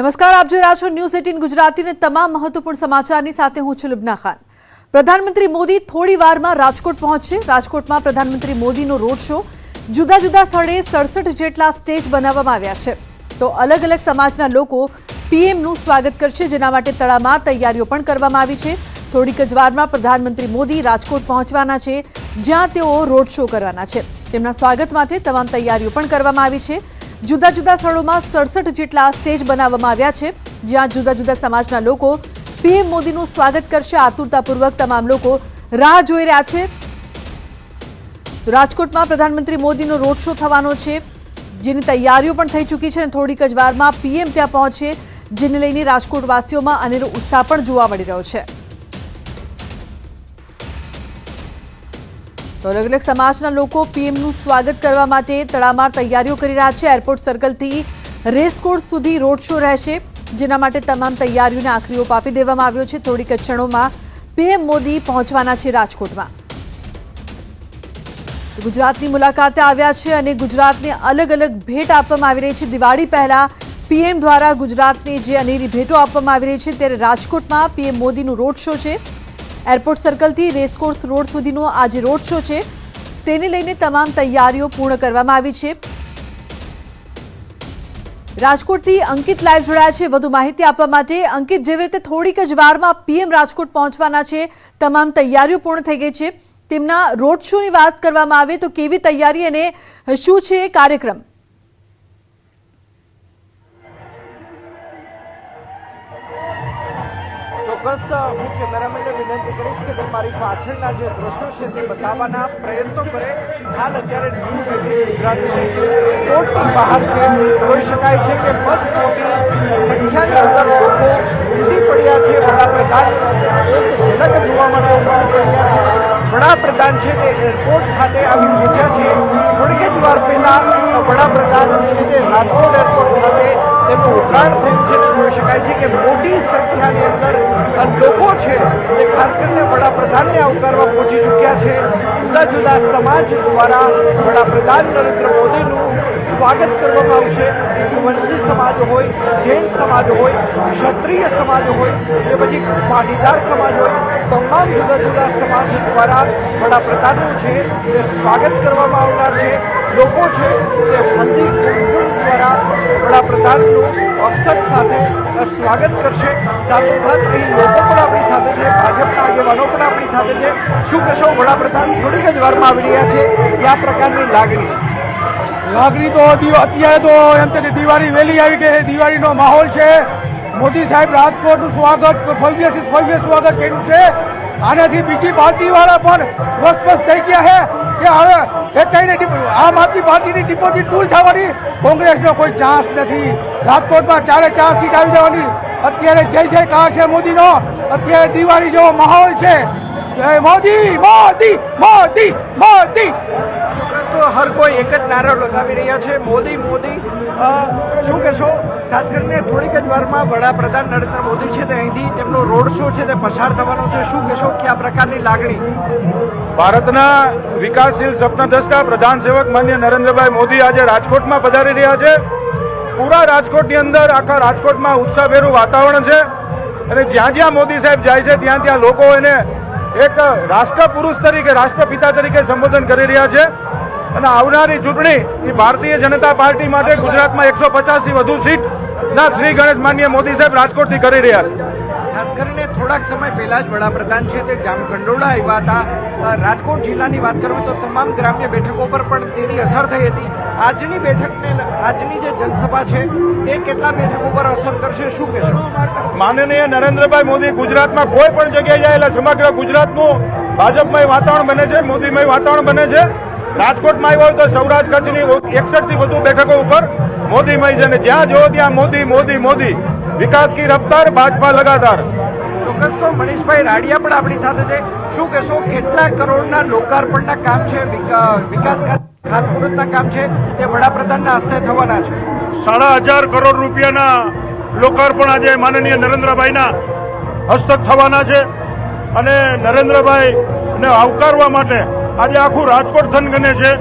નમસ્કાર, આપ જોઈ રહ્યા છો ન્યૂઝ 18 ગુજરાતીને તમામ મહત્વપૂર્ણ સમાચારની સાથે હું છું લુબના ખાન। પ્રધાનમંત્રી મોદી થોડી વારમાં રાજકોટ પહોંચશે। રાજકોટમાં પ્રધાનમંત્રી મોદીનો રોડ શો જુદા જુદા સ્થળે 67 જેટલા સ્ટેજ બનાવવામાં આવ્યા છે। તો અલગ અલગ સમાજના લોકો પીએમનું સ્વાગત કરશે, જેના માટે તડામાર તૈયારીઓ પણ કરવામાં આવી છે। થોડીક જ વારમાં પ્રધાનમંત્રી મોદી રાજકોટ પહોંચવાના છે, જ્યાં તેઓ રોડ શો કરવાના છે। તેમના સ્વાગત માટે તમામ તૈયારીઓ પણ કરવામાં આવી છે। જુદા જુદા સ્થળોમાં 67 જેટલા સ્ટેજ બનાવવામાં આવ્યા છે, જ્યાં જુદા જુદા સમાજના લોકો પીએમ મોદીનું સ્વાગત કરશે। આતુરતાપૂર્વક તમામ લોકો રાહ જોઈ રહ્યા છે। રાજકોટમાં પ્રધાનમંત્રી મોદીનો રોડ શો થવાનો છે, જેની તૈયારીઓ પણ થઈ ચૂકી છે અને થોડીક જ વારમાં પીએમ ત્યાં પહોંચે, જેને લઈને રાજકોટવાસીઓમાં અનેરો ઉત્સાહ પણ જોવા મળી રહ્યો છે। તો અલગ અલગ સમાજના લોકો પીએમનું સ્વાગત કરવા માટે તડામાર તૈયારીઓ કરી રહ્યા છે। એરપોર્ટ સર્કલથી રેસકોર્સ સુધી રોડ શો રહેશે, જેના માટે તમામ તૈયારીઓને આખરી ઓપ આપી દેવામાં આવ્યો છે। થોડીક ક્ષણોમાં પીએમ મોદી પહોંચવાના છે રાજકોટમાં। ગુજરાતની મુલાકાતે આવ્યા છે અને ગુજરાતને અલગ અલગ ભેટ આપવામાં આવી રહી છે। દિવાળી પહેલા પીએમ દ્વારા ગુજરાતને જે અનેરી ભેટો આપવામાં આવી રહી છે, ત્યારે રાજકોટમાં પીએમ મોદીનું રોડ શો છે। એરપોર્ટ સર્કલથી રેસકોર્સ રોડ સુધીનો આ જે રોડ શો છે, તેને લઈને તમામ તૈયારીઓ પૂર્ણ કરવામાં આવી છે। રાજકોટથી અંકિત લાઈવ જોડાયા છે વધુ માહિતી આપવા માટે। અંકિત, જેવી રીતે થોડીક જ વારમાં પીએમ રાજકોટ પહોંચવાના છે, તમામ તૈયારીઓ પૂર્ણ થઈ ગઈ છે, તેમના રોડ શોની વાત કરવામાં આવે તો કેવી તૈયારી અને શું છે કાર્યક્રમ? ચોક્કસ હું કેમેરામેનને વિનંતી કરીશ કે તે મારી પાછળના જે દ્રશ્યો છે તે બતાવવાના પ્રયત્નો કરે। હાલ અત્યારે ગુજરાતની એરપોર્ટની બહાર છે, જોઈ શકાય છે કે બસ મોટી સંખ્યાની અંદર લોકો ઉમટી પડ્યા છે। વડાપ્રધાન ઝલક જોવા માટે ઉમટી પડ્યા છે। વડાપ્રધાન છે તે એરપોર્ટ ખાતે આવી પહોંચ્યા છે। થોડીક જ વાર પહેલા વડાપ્રધાન છે તે રાજકોટ એરપોર્ટ ખાતે તેમનું ઉતરાણ થયું છે। જોઈ શકાય છે કે મોટી સંખ્યાની અંદર લોકો છે તે ખાસ કરીને વડાપ્રધાનને આવકારવા પહોંચી ચૂક્યા છે। જુદા જુદા સમાજ દ્વારા વડાપ્રધાન નરેન્દ્ર મોદીનું સ્વાગત કરવામાં આવશે। રઘુવંશી સમાજ હોય, જૈન સમાજ હોય, ક્ષત્રિય સમાજ હોય કે પછી પાટીદાર સમાજ હોય, તમામ જુદા જુદા સમાજ દ્વારા વડાપ્રધાનનું છે તે સ્વાગત કરવામાં આવનાર છે। લોકો છે તે હલ્દી કુમકુમ દ્વારા વડાપ્રધાનનું અક્ષત સાથે સ્વાગત કરશે। સાથોસાથ અહીં લોકો પણ આપણી સાથે છે, ભાજપના આગેવાનો પણ આપણી સાથે છે। શું કહેશો, વડાપ્રધાન થોડીક જ વારમાં આવી રહ્યા છે, કયા પ્રકારની લાગણી તો અત્યારે તો એમ કે દિવાળી વહેલી આવી ગઈ, દિવાળીનો માહોલ છે। મોદી સાહેબ રાજકોટનું સ્વાગત ભવ્ય સ્વાગત કર્યું છે। આનાથી બીજી પાર્ટીવાળા પણ વસપસ થઈ ગયા છે કે હવે આમ આદમી પાર્ટીની ડિપોઝિટ દૂર થવાની કોંગ્રેસનો કોઈ ચાન્સ નથી। રાજકોટમાં 4 સીટ આવી જવાની અત્યારે જય જયકાર છે મોદીનો। અત્યારે દિવાળી જેવો માહોલ છે। જય મોદી મોદી મોદી મોદી। તો હર કોઈ એક જ નારો લગાવી રહ્યા છે, મોદી મોદી। શું કહેશો, ખાસ કરીને થોડીક જ વારમાં વડાપ્રધાન નરેન્દ્ર મોદી છે તે અહીંથી તેમનો રોડ શો છે તે પસાર થવાનો છે। શું કહેશો, કયા પ્રકારની લાગણી? ભારતના વિકાસશીલ સપનાદ્રષ્ટા પ્રધાન સેવક માન્ય નરેન્દ્રભાઈ મોદી આજે રાજકોટમાં પધારી રહ્યા છે। પૂરા રાજકોટની અંદર આખા રાજકોટમાં ઉત્સાહભેરું વાતાવરણ છે અને જ્યાં જ્યાં મોદી સાહેબ જાય છે ત્યાં ત્યાં લોકો એને એક રાષ્ટ્રપુરુષ તરીકે, રાષ્ટ્રપિતા તરીકે સંબોધન કરી રહ્યા છે। અને આવનારી ચૂંટણી એ ભારતીય જનતા પાર્ટી માટે ગુજરાતમાં 150 થી વધુ સીટના શ્રી ગણેશ માન્ય મોદી સાહેબ રાજકોટથી કરી રહ્યા છે। ખાસ કરીને થોડાક સમય પહેલા જ વડાપ્રધાન છે તે જામકંડોળા આવ્યા હતા। રાજકોટ જિલ્લાની વાત કરું તો તમામ ગ્રામ્ય બેઠકો પર પણ તેની અસર થઈ હતી। આજની જે જનસભા છે તે કેટલા બેઠકો પર અસર કરશે, શું કહેશો? માનનીય નરેન્દ્રભાઈ મોદી ગુજરાતમાં કોઈ પણ જગ્યાએ જાય એટલે સમગ્ર ગુજરાતનું ભાજપમય વાતાવરણ બને છે, મોદીમય વાતાવરણ બને છે। રાજકોટમાં આવ્યો તો સૌરાષ્ટ્ર કચ્છની 61 થી વધુ બેઠકો ઉપર મોદીમય છે અને જ્યાં જો ત્યાં મોદી મોદી મોદી। વિકાસ કી રફતાર, ભાજપા લગાતાર। ચોક્કસ તો મનીષભાઈ રાડિયા પણ આપણી સાથે છે। શું કહેશો, કેટલા કરોડના લોકાર્પણના કામ છે, વિકાસ ખાતમુહૂર્તના કામ છે તે વડાપ્રધાનના હસ્તે થવાના છે? 15,500 કરોડ રૂપિયાના લોકાર્પણ આજે માનનીય નરેન્દ્રભાઈના હસ્તક થવાના છે અને નરેન્દ્રભાઈને આવકારવા માટે આજે આખું રાજકોટ થનગને છે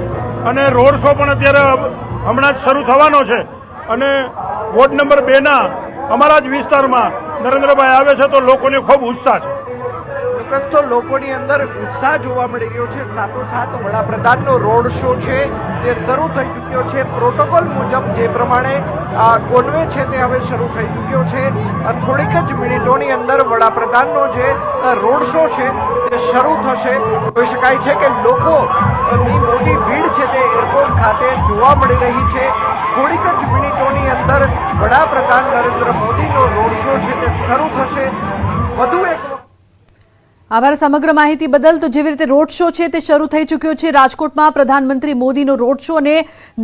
અને રોડ શો પણ અત્યારે હમણાં જ શરૂ થવાનો છે અને વોર્ડ નંબર 2ના અમારા જ વિસ્તારમાં નરેન્દ્રભાઈ આવે છે તો લોકોને ખૂબ ઉત્સાહ છે। ચોક્કસ તો લોકોની અંદર ઉત્સાહ જોવા મળી રહ્યો છે। સાથોસાથ વડાપ્રધાનનો રોડ શો છે તે શરૂ થઈ ચૂક્યો છે। પ્રોટોકોલ મુજબ જે પ્રમાણે કોન્વે છે તે હવે શરૂ થઈ ચૂક્યો છે। થોડીક જ મિનિટોની અંદર વડાપ્રધાનનો જે રોડ શો છે તે શરૂ થશે। જોઈ શકાય છે કે લોકોની મોટી ભીડ છે તે એરપોર્ટ ખાતે જોવા મળી રહી છે। થોડીક જ મિનિટોની અંદર વડાપ્રધાન નરેન્દ્ર મોદીનો રોડ શો છે તે શરૂ થશે। વધુ એક આભાર સમગ્ર માહિતી બદલ। તો જેવી રીતે રોડ શો છે તે શરૂ થઈ ચૂક્યો છે રાજકોટમાં પ્રધાનમંત્રી મોદીનો રોડ શો અને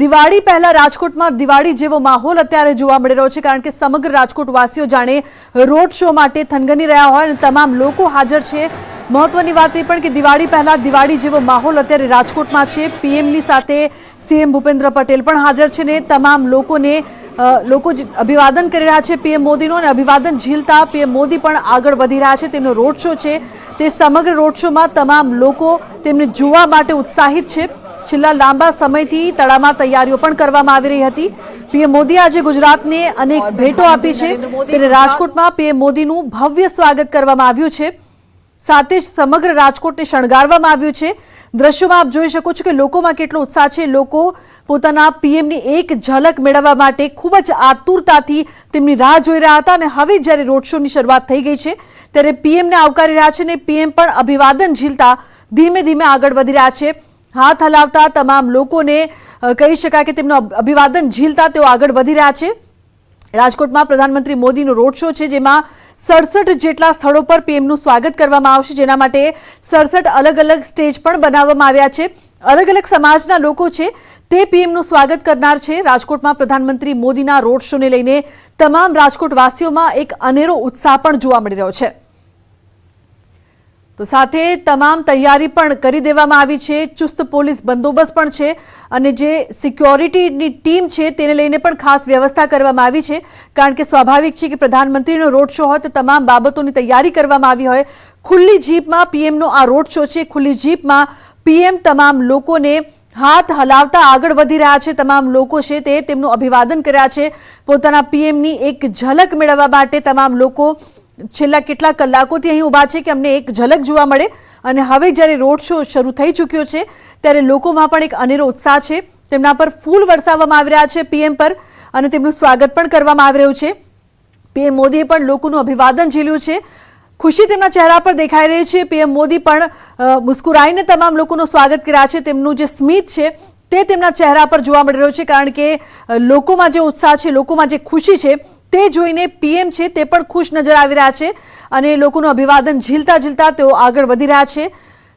દિવાળી પહેલા રાજકોટમાં દિવાળી જેવો માહોલ અત્યારે જોવા મળી રહ્યો છે કારણ કે સમગ્ર રાજકોટવાસીઓ જાણે રોડ શો માટે થનગની રહ્યા હોય અને તમામ લોકો હાજર છે। મહત્વની વાત એ પણ કે દિવાળી પહેલા દિવાળી જેવો માહોલ અત્યારે રાજકોટમાં છે। પીએમની સાથે સીએમ ભૂપેન્દ્ર પટેલ પણ હાજર છે ને તમામ લોકોને લોકો અભિવાદન કરી રહ્યા છે પીએમ મોદીનો અને અભિવાદન ઝીલતા પીએમ મોદી પણ આગળ વધી રહ્યા છે। તેમનો રોડ શો છે તે સમગ્ર રોડ શોમાં તમામ લોકો તેમને જોવા માટે ઉત્સાહિત છે। છેલ્લા લાંબા સમયથી તડામાર તૈયારીઓ પણ કરવામાં આવી રહી હતી। પીએમ મોદી આજે ગુજરાતને અનેક ભેટો આપી છે ત્યારે રાજકોટમાં પીએમ મોદીનું ભવ્ય સ્વાગત કરવામાં આવ્યું છે। સાથે જ સમગ્ર રાજકોટને શણગારવામાં આવ્યું છે। દ્રશ્યોમાં આપ જોઈ શકો છો કે લોકોમાં કેટલો ઉત્સાહ છે। લોકો પોતાના પીએમની એક ઝલક મેળવવા માટે ખૂબ જ આતુરતાથી તેમની રાહ જોઈ રહ્યા હતા અને હવે જ્યારે રોડ શોની શરૂઆત થઈ ગઈ છે ત્યારે પીએમને આવકારી રહ્યા છે અને પીએમ પણ અભિવાદન ઝીલતા ધીમે ધીમે આગળ વધી રહ્યા છે। હાથ હલાવતા તમામ લોકોને કહી શકાય કે તેમનું અભિવાદન ઝીલતા તેઓ આગળ વધી રહ્યા છે। રાજકોટમાં પ્રધાનમંત્રી મોદીનો રોડ શો છે જેમાં 67 જેટલા સ્થળો પર પીએમનું સ્વાગત કરવામાં આવશે જેના માટે 67 અલગ અલગ સ્ટેજ પણ બનાવવામાં આવ્યા છે। અલગ અલગ સમાજના લોકો છે તે પીએમનું સ્વાગત કરનાર છે। રાજકોટમાં પ્રધાનમંત્રી મોદીના રોડ શોને લઈને તમામ રાજકોટવાસીઓમાં એક અનેરો ઉત્સાહ પણ જોવા મળી રહ્યો છે। તો સાથે તમામ તૈયારી પણ કરી દેવામાં આવી છે। ચુસ્ત પોલીસ બંદોબસ્ત પણ છે અને જે સિક્યોરિટીની ટીમ છે તેને લઈને પણ ખાસ વ્યવસ્થા કરવામાં આવી છે કારણ કે સ્વાભાવિક છે કે પ્રધાનમંત્રીનો રોડ શો હોય તો તમામ બાબતોની તૈયારી કરવામાં આવી હોય। ખુલ્લી જીપમાં પીએમનો આ રોડ શો છે। ખુલ્લી જીપમાં પીએમ તમામ લોકોને હાથ હલાવતા આગળ વધી રહ્યા છે। તમામ લોકો છે તે તેમનું અભિવાદન કર્યા છે। પોતાના પીએમની એક ઝલક મેળવવા માટે તમામ લોકો છેલ્લા કેટલાક કલાકોથી અહીં ઊભા છે કે અમને એક ઝલક જોવા મળે અને હવે જ્યારે રોડ શો શરૂ થઈ ચૂક્યો છે ત્યારે લોકોમાં પણ એક અનેરો ઉત્સાહ છે। તેમના પર ફૂલ વરસાવવામાં આવી રહ્યા છે પીએમ પર અને તેમનું સ્વાગત પણ કરવામાં આવી રહ્યું છે। પીએમ મોદીએ પણ લોકોનું અભિવાદન ઝીલ્યું છે। ખુશી તેમના ચહેરા પર દેખાઈ રહી છે। પીએમ મોદી પણ મુસ્કુરાઈને તમામ લોકોનું સ્વાગત કર્યા છે। તેમનું જે સ્મિત છે તે તેમના ચહેરા પર જોવા મળી રહ્યું છે કારણ કે લોકોમાં જે ઉત્સાહ છે લોકોમાં જે ખુશી છે તે જોઈને પીએમ છે તે પણ ખુશ નજર આવી રહ્યા છે અને લોકોનું અભિવાદન ઝીલતા ઝીલતા તેઓ આગળ વધી રહ્યા છે।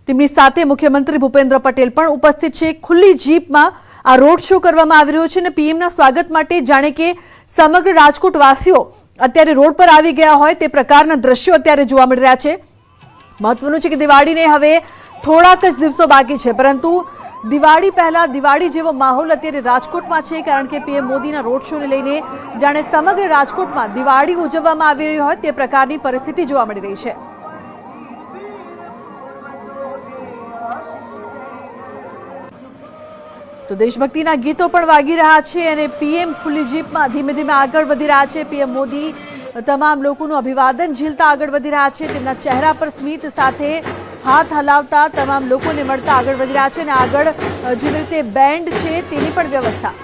તેમની સાથે મુખ્યમંત્રી ભૂપેન્દ્ર પટેલ પણ ઉપસ્થિત છે। ખુલ્લી જીપમાં આ રોડ શો કરવામાં આવી રહ્યો છે અને પીએમના સ્વાગત માટે જાણે કે સમગ્ર રાજકોટવાસીઓ અત્યારે રોડ પર આવી ગયા હોય તે પ્રકારના દ્રશ્યો અત્યારે જોવા મળી રહ્યા છે। મહત્વનું છે કે દિવાળીને હવે થોડાક જ દિવસો બાકી છે પરંતુ દિવાળી પહેલા દિવાળી જેવો માહોલ અત્યારે રાજકોટમાં છે કારણ કે પીએમ મોદીના રોડ શોને લઈને જાણે સમગ્ર રાજકોટમાં દિવાળી ઉજવવામાં આવી રહી હોય તે પ્રકારની પરિસ્થિતિ જોવા મળી રહી છે। તો દેશભક્તિના ગીતો પણ વાગી રહ્યા છે અને પીએમ ખુલ્લી જીપમાં ધીમે ધીમે આગળ વધી રહ્યા છે। પીએમ મોદી તમામ લોકોનું અભિવાદન ઝીલતા આગળ વધી રહ્યા છે। તેમના ચહેરા પર સ્મિત સાથે હાથ હલાવતા તમામ લોકોને મળતા આગળ વધી રહ્યા છે અને આગળ જેવી રીતે બેન્ડ છે તેની પણ વ્યવસ્થા।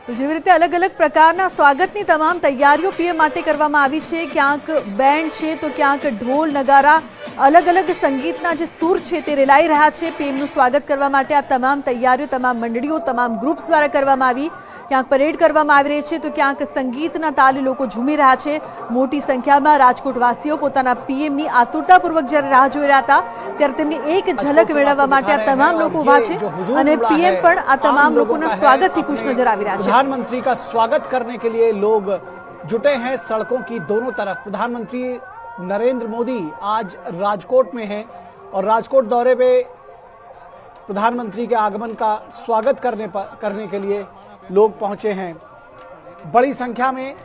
તો જેવી રીતે અલગ અલગ પ્રકારના સ્વાગતની તમામ તૈયારીઓ પીએમ માટે કરવામાં આવી છે। ક્યાંક બેન્ડ છે તો ક્યાંક ઢોલ નગારા અલગ અલગ સંગીતના જે સૂર છે તે રેલાઈ રહ્યા છે। પીએમનું સ્વાગત કરવા માટે આ તમામ તૈયારીઓ તમામ મંડળીઓ તમામ ગ્રુપ્સ દ્વારા કરવામાં આવી। ક્યાંક પરેડ કરવામાં આવી રહી છે તો ક્યાંક સંગીતના તાલે લોકો ઝૂમી રહ્યા છે। મોટી સંખ્યામાં રાજકોટવાસીઓ પોતાના પીએમની આતુરતાપૂર્વક જ્યારે રાહ જોઈ રહ્યા હતા ત્યારે તેમની એક ઝલક મેળવવા માટે આ તમામ લોકો ઊભા છે અને પીએમ પણ આ તમામ લોકોના સ્વાગતથી ખુશ નજર આવી રહ્યા છે। प्रधानमंत्री का स्वागत करने के लिए लोग जुटे हैं सड़कों की दोनों तरफ। प्रधानमंत्री नरेंद्र मोदी आज राजकोट में हैं और राजकोट दौरे पे प्रधानमंत्री के आगमन का स्वागत करने के लिए लोग पहुंचे हैं। बड़ी संख्या में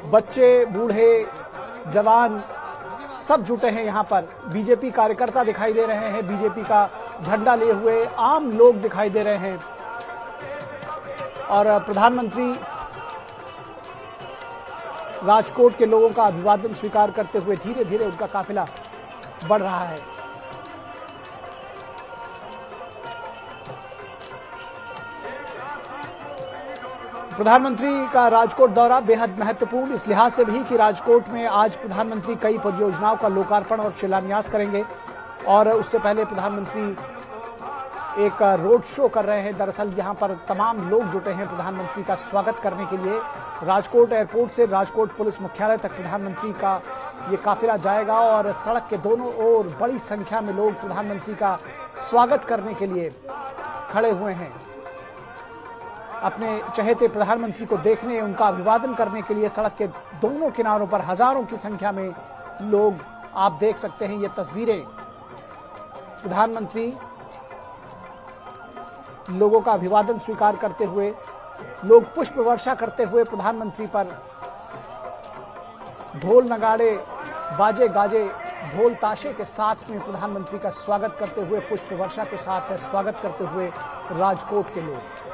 बच्चे, बूढ़े, जवान सब जुटे हैं यहाँ पर। बीजेपी कार्यकर्ता दिखाई दे रहे हैं, बीजेपी का झंडा लिए हुए आम लोग दिखाई दे रहे हैं और प्रधानमंत्री राजकोट के लोगों का अभिवादन स्वीकार करते हुए धीरे धीरे उनका काफिला बढ़ रहा है। प्रधानमंत्री का राजकोट दौरा बेहद महत्वपूर्ण इस लिहाज से भी कि राजकोट में आज प्रधानमंत्री कई परियोजनाओं का लोकार्पण और शिलान्यास करेंगे और उससे पहले प्रधानमंत्री एक रोड शो कर रहे हैं। दरअसल यहां पर तमाम लोग जुटे हैं प्रधानमंत्री का स्वागत करने के लिए। राजकोट एयरपोर्ट से राजकोट पुलिस मुख्यालय तक प्रधानमंत्री का ये काफिला जाएगा और सड़क के दोनों ओर बड़ी संख्या में लोग प्रधानमंत्री का स्वागत करने के लिए खड़े हुए हैं। अपने चहेते प्रधानमंत्री को देखने, उनका अभिवादन करने के लिए सड़क के दोनों किनारों पर हजारों की संख्या में लोग आप देख सकते हैं। ये तस्वीरें प्रधानमंत्री लोगों का अभिवादन स्वीकार करते हुए, लोग पुष्प वर्षा करते हुए प्रधानमंत्री पर ढोल नगाड़े, बाजे गाजे, ढोल ताशे के साथ में प्रधानमंत्री का स्वागत करते हुए, पुष्प वर्षा के साथ स्वागत करते हुए राजकोट के लोग।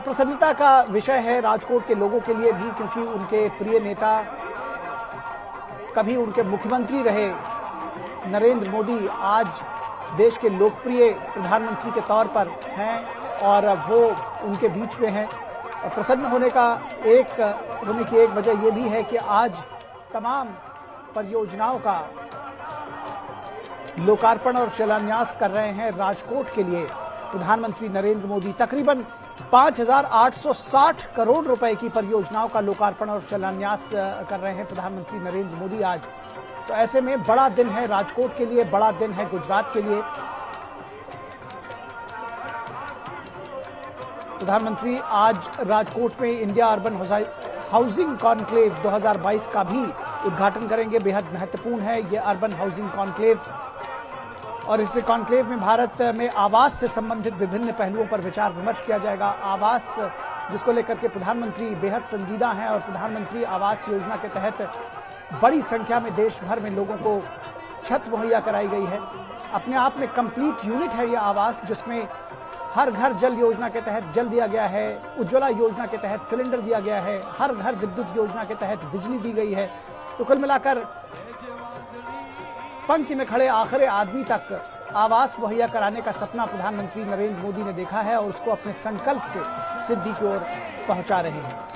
प्रसन्नता का विषय है राजकोट के लोगों के लिए भी, क्योंकि उनके प्रिय नेता, कभी उनके मुख्यमंत्री रहे नरेंद्र मोदी आज देश के लोकप्रिय प्रधानमंत्री के तौर पर हैं और वो उनके बीच में हैं। और प्रसन्न होने की एक वजह ये भी है कि आज तमाम परियोजनाओं का लोकार्पण और शिलान्यास कर रहे हैं राजकोट के लिए प्रधानमंत्री नरेंद्र मोदी। तकरीबन 5,860 करोड़ रुपए की परियोजनाओं का लोकार्पण और शिलान्यास कर रहे हैं प्रधानमंत्री नरेंद्र मोदी आज। तो ऐसे में बड़ा दिन है राजकोट के लिए, बड़ा दिन है गुजरात के लिए। प्रधानमंत्री आज राजकोट में इंडिया अर्बन हाउसिंग कॉन्क्लेव 2022 का भी उद्घाटन करेंगे। बेहद महत्वपूर्ण है ये अर्बन हाउसिंग कॉन्क्लेव और इस कॉन्क्लेव में भारत में आवास से संबंधित विभिन्न पहलुओं पर विचार विमर्श किया जाएगा। आवास जिसको लेकर के प्रधानमंत्री बेहद संजीदा हैं और प्रधानमंत्री आवास योजना के तहत बड़ी संख्या में देश भर में लोगों को छत मुहैया कराई गई है। अपने आप में कंप्लीट यूनिट है ये आवास, जिसमें हर घर जल योजना के तहत जल दिया गया है, उज्ज्वला योजना के तहत सिलेंडर दिया गया है, हर घर विद्युत योजना के तहत बिजली दी गई है। तो कुल मिलाकर पंक्ति में खड़े आखिरी आदमी तक आवास मुहैया कराने का सपना प्रधानमंत्री नरेंद्र मोदी ने देखा है और उसको अपने संकल्प से सिद्धि की ओर पहुंचा रहे हैं।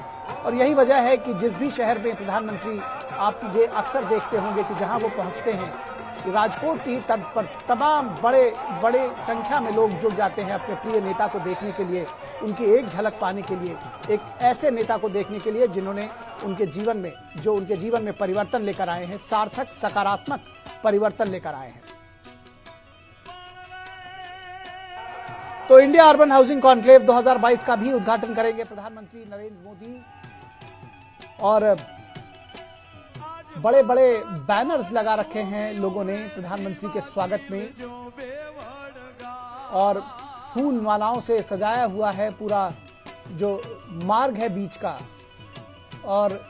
और यही वजह है कि जिस भी शहर में प्रधानमंत्री, आप ये अक्सर देखते होंगे कि जहां वो पहुंचते हैं, राजकोट की तर्ज पर तमाम बड़े संख्या में लोग जुट जाते हैं अपने प्रिय नेता को देखने के लिए, उनकी एक झलक पाने के लिए, एक ऐसे नेता को देखने के लिए जिन्होंने उनके जीवन में परिवर्तन लेकर आए हैं, सार्थक सकारात्मक परिवर्तन लेकर आए हैं। तो इंडिया अर्बन हाउसिंग कॉन्क्लेव 2022 का भी उद्घाटन करेंगे प्रधानमंत्री नरेंद्र मोदी और बड़े बड़े बैनर्स लगा रखे हैं लोगों ने प्रधानमंत्री के स्वागत में और फूल मालाओं से सजाया हुआ है पूरा जो मार्ग है बीच का और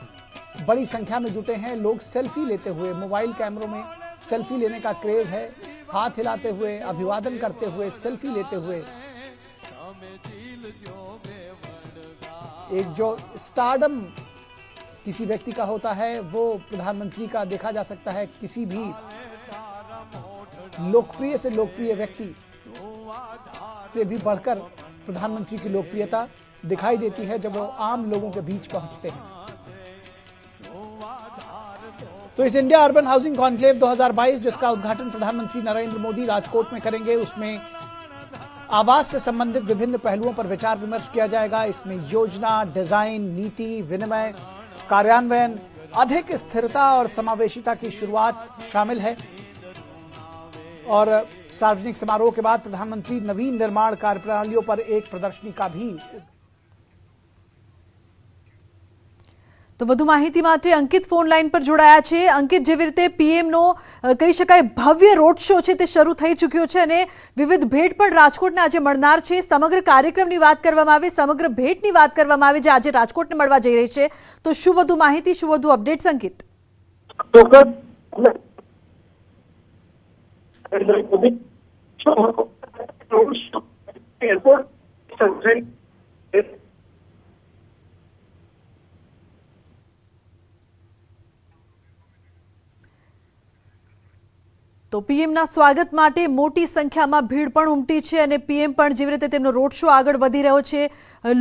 बड़ी संख्या में जुटे हैं लोग सेल्फी लेते हुए। मोबाइल कैमरों में सेल्फी लेने का क्रेज है, हाथ हिलाते हुए, अभिवादन करते हुए, सेल्फी लेते हुए। एक जो स्टारडम किसी व्यक्ति का होता है वो प्रधानमंत्री का देखा जा सकता है। किसी भी लोकप्रिय से लोकप्रिय व्यक्ति से भी बढ़कर प्रधानमंत्री की लोकप्रियता दिखाई देती है जब वो आम लोगों के बीच पहुंचते हैं। तो इस इंडिया अर्बन हाउसिंग कॉन्क्लेव 2022 जिसका उद्घाटन प्रधानमंत्री नरेंद्र मोदी राजकोट में करेंगे, उसमें आवास से संबंधित विभिन्न पहलुओं पर विचार विमर्श किया जाएगा। इसमें योजना, डिजाइन, नीति, विनिमय, कार्यान्वयन, अधिक स्थिरता और समावेशिता की शुरुआत शामिल है। और सार्वजनिक समारोह के बाद प्रधानमंत्री नवीन निर्माण कार्यप्रणालियों पर एक प्रदर्शनी का भी તો વધુ માહિતી માટે અંકિત ફોન લાઈન પર જોડાયા છે। અંકિત, જેવી રીતે પીએમનો કહી શકાય ભવ્ય રોડ શો છે તે શરૂ થઈ ચૂક્યો છે અને વિવિધ ભેટ પણ રાજકોટને આજે મળનાર છે। સમગ્ર કાર્યક્રમની વાત કરવામાં આવે, સમગ્ર ભેટની વાત કરવામાં આવે જે આજે રાજકોટને મળવા જઈ રહી છે, તો શું વધુ માહિતી, શું વધુ અપડેટ્સ અંકિત? તો પીએમના સ્વાગત માટે મોટી સંખ્યામાં ભીડ પણ ઉમટી છે અને પીએમ પણ જેવી રીતે તેમનો રોડ શો આગળ વધી રહ્યો છે,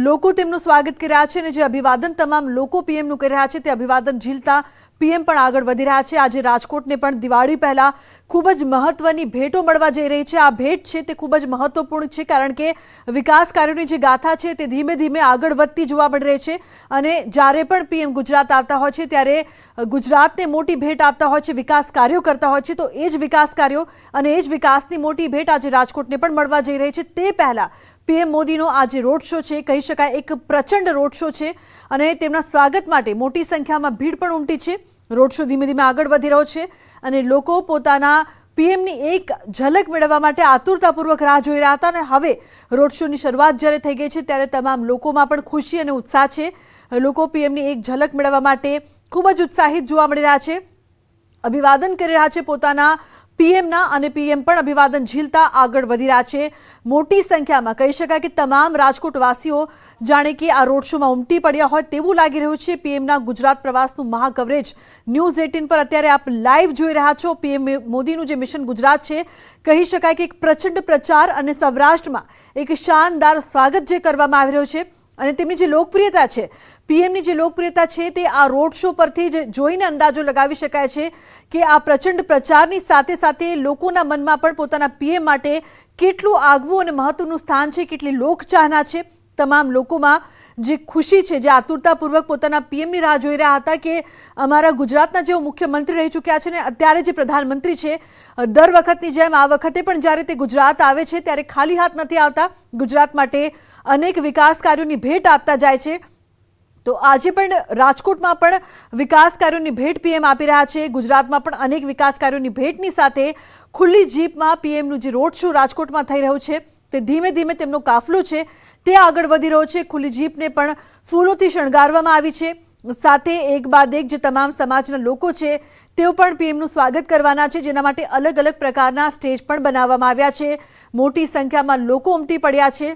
લોકો તેમનું સ્વાગત કરી રહ્યા છે અને જે અભિવાદન તમામ લોકો પીએમનું કરી રહ્યા છે તે અભિવાદન ઝીલતા પીએમ પણ આગળ વધી રહ્યા છે। આજે રાજકોટને પણ દિવાળી પહેલા ખૂબ જ મહત્વની ભેટો મળવા જઈ રહી છે। આ ભેટ છે તે ખૂબ જ મહત્વપૂર્ણ છે કારણ કે વિકાસ કાર્યોની જે ગાથા છે તે ધીમે ધીમે આગળ વધતી જોવા મળી રહી છે અને જ્યારે પણ પીએમ ગુજરાત આવતા હોય છે ત્યારે ગુજરાતને મોટી ભેટ આપતા હોય છે, વિકાસ કાર્યો કરતા હોય છે, તો એ જ વિકાસ કાર્યો અને એ જ વિકાસની મોટી ભેટ આજે રાજકોટને પણ મળવા જઈ રહી છે। તે પહેલા પીએમ મોદીનો આજે રોડ શો છે, કહી શકાય એક પ્રચંડ રોડ શો છે અને તેમના સ્વાગત માટે મોટી સંખ્યામાં ભીડ પણ ઉમટી છે। રોડ શો ધીમે ધીમે આગળ વધી રહ્યો છે અને લોકો પોતાના પીએમની એક ઝલક મેળવવા માટે આતુરતાપૂર્વક રાહ જોઈ રહ્યા હતા અને હવે રોડ શોની શરૂઆત જ્યારે થઈ ગઈ છે ત્યારે તમામ લોકોમાં પણ ખુશી અને ઉત્સાહ છે। લોકો પીએમની એક ઝલક મેળવવા માટે ખૂબ જ ઉત્સાહિત જોવા મળી રહ્યા છે, અભિવાદન કરી રહ્યા છે પોતાના પીએમના અને પીએમ પણ અભિવાદન ઝીલતા આગળ વધી રહ્યા છે। મોટી સંખ્યામાં કહી શકાય કે તમામ રાજકોટવાસીઓ જાણે કે આ રોડ શોમાં ઉમટી પડ્યા હોય તેવું લાગી રહ્યું છે। પીએમના ગુજરાત પ્રવાસનું મહાકવરેજ ન્યૂઝ 18 પર અત્યારે આપ લાઈવ જોઈ રહ્યા છો। પીએમ મોદીનું જે મિશન ગુજરાત છે, કહી શકાય કે એક પ્રચંડ પ્રચાર અને સૌરાષ્ટ્રમાં એક શાનદાર સ્વાગત જે કરવામાં આવી રહ્યું છે અને તેમની જે લોકપ્રિયતા છે, પીએમની જે લોકપ્રિયતા છે તે આ રોડ શો પરથી જ જોઈને અંદાજો લગાવી શકાય છે કે આ પ્રચંડ પ્રચારની સાથે સાથે લોકોના મનમાં પણ પોતાના પીએમ માટે કેટલું આગવું અને મહત્વનું સ્થાન છે, કેટલી લોકચાહના છે। તમામ લોકોમાં જે ખુશી છે, જે આતુરતાપૂર્વક પોતાના પીએમની રાહ જોઈ રહ્યા હતા કે અમારા ગુજરાતના જેઓ મુખ્યમંત્રી રહી ચૂક્યા છે ને અત્યારે જે પ્રધાનમંત્રી છે, દર વખતની જેમ આ વખતે પણ જ્યારે તે ગુજરાત આવે છે ત્યારે ખાલી હાથ નથી આવતા, ગુજરાત માટે અનેક વિકાસ કાર્યોની ભેટ આપતા જાય છે। તો આજે પણ રાજકોટમાં પણ વિકાસ કાર્યોની ભેટ પીએમ આપી રહ્યા છે, ગુજરાતમાં પણ અનેક વિકાસ કાર્યોની ભેટની સાથે ખુલ્લી જીપમાં પીએમનું જે રોડ શો રાજકોટમાં થઈ રહ્યું છે તે ધીમે ધીમે તેમનો કાફલો છે તે આગળ વધી રહ્યો છે। ખુલ્લી જીપને પણ ફૂલોથી શણગારવામાં આવી છે, સાથે એક બાદ એક જે તમામ સમાજના લોકો છે તેઓ પણ પીએમનું સ્વાગત કરવાના છે, જેના માટે અલગ અલગ પ્રકારના સ્ટેજ પણ બનાવવામાં આવ્યા છે। મોટી સંખ્યામાં લોકો ઉમટી પડ્યા છે,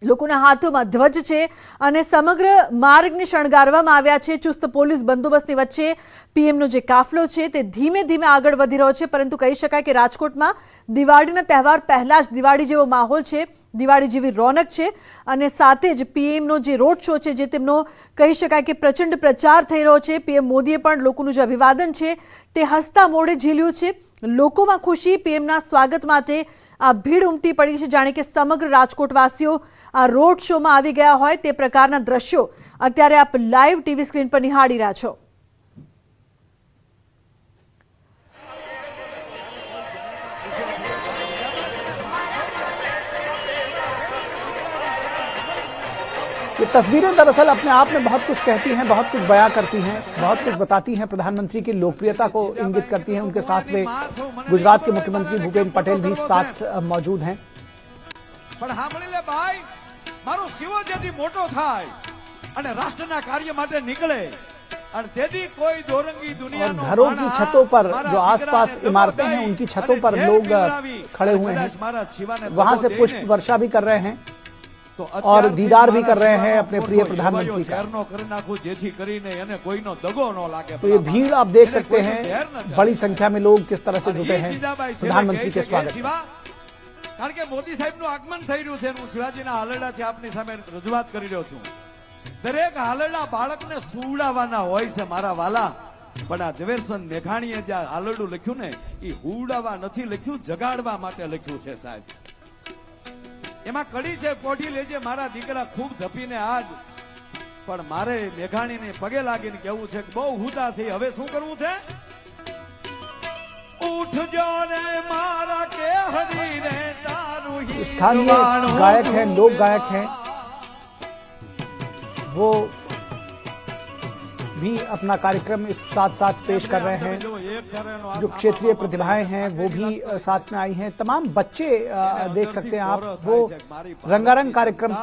લોકોના હાથોમાં ધ્વજ છે અને સમગ્ર માર્ગને શણગારવામાં આવ્યા છે। ચુસ્ત પોલીસ બંદોબસ્તની વચ્ચે પીએમનો જે કાફલો છે તે ધીમે ધીમે આગળ વધી રહ્યો છે, પરંતુ કહી શકાય કે રાજકોટમાં દિવાળીના તહેવાર પહેલા જ દિવાળી જેવો માહોલ છે, દિવાળી જેવી રોનક છે અને સાથે જ પીએમનો જે રોડ શો છે, જે તેમનો કહી શકાય કે પ્રચંડ પ્રચાર થઈ રહ્યો છે। પીએમ મોદીએ પણ લોકોનું જે અભિવાદન છે તે હસતા મોઢે ઝીલ્યું છે। લોકોમાં ખુશી, પીએમના સ્વાગત માટે આ ભીડ ઉમટી પડી છે, જાણે કે સમગ્ર રાજકોટવાસીઓ આ રોડ શોમાં આવી ગયા હોય તે પ્રકારના દ્રશ્યો અત્યારે આપ લાઈવ ટીવી સ્ક્રીન પર નિહાળી રહ્યા છો। ये तस्वीरें दरअसल अपने आप में बहुत कुछ कहती हैं, बहुत कुछ बयां करती हैं, बहुत कुछ बताती हैं। प्रधानमंत्री की लोकप्रियता को इंगित करती हैं। उनके साथ में गुजरात के मुख्यमंत्री भूपेन्द्र पटेल भी साथ मौजूद हैं। પણ સાંભળી લે ભાઈ, મારો શિવો જેથી મોટો થાય અને રાષ્ટ્રના કાર્ય માટે નીકળે અને તેથી કોઈ દોરંગી और દુનિયાનો घरों की छतों पर जो आसपास इमारतें हैं उनकी छतों पर लोग खड़े हुए हैं, वहां से पुष्प वर्षा भी कर रहे हैं और दीदार भी कर रहे हैं अपने प्रिय प्रधानमंत्री का। तो ये भीड़ आप देख सकते हैं, बड़ी संख्या में लोग किस तरह से जुटे हैं प्रधानमंत्री के स्वागत में। કારણ કે મોદી સાહેબનું આગમન થઈ રહ્યું છે, હું શિવાજીના હાલરડાથી આપની સામે રજૂઆત કરી રહ્યો છું। દરેક હાલરડા બાળકને સુવડાવવાના હોય છે મારા વાલા, પણ આ ઝવેરચંદ મેઘાણીએ જે હાલરડું લખ્યું ને એ હુવડાવવા નથી લખ્યું, જગાડવા માટે લખ્યું છે સાહેબ। એમાં કડી છે, કોઢી લેજે મારા દીકરા ખૂબ ધપીને આજ, પણ મારે મેઘાણીને પગે લાગીને કહેવું છે કે બહુ હુદા છે, હવે શું કરવું છે? उठ जाने मारा के हरी रे तारू ही स्थानीय गायक हैं, लोक गायक हैं, वो भी अपना कार्यक्रम इस साथ साथ पेश कर रहे हैं। जो क्षेत्रीय प्रतिभाएं हैं वो भी साथ में आई हैं। तमाम बच्चे देख सकते हैं आप, वो रंगारंग कार्यक्रम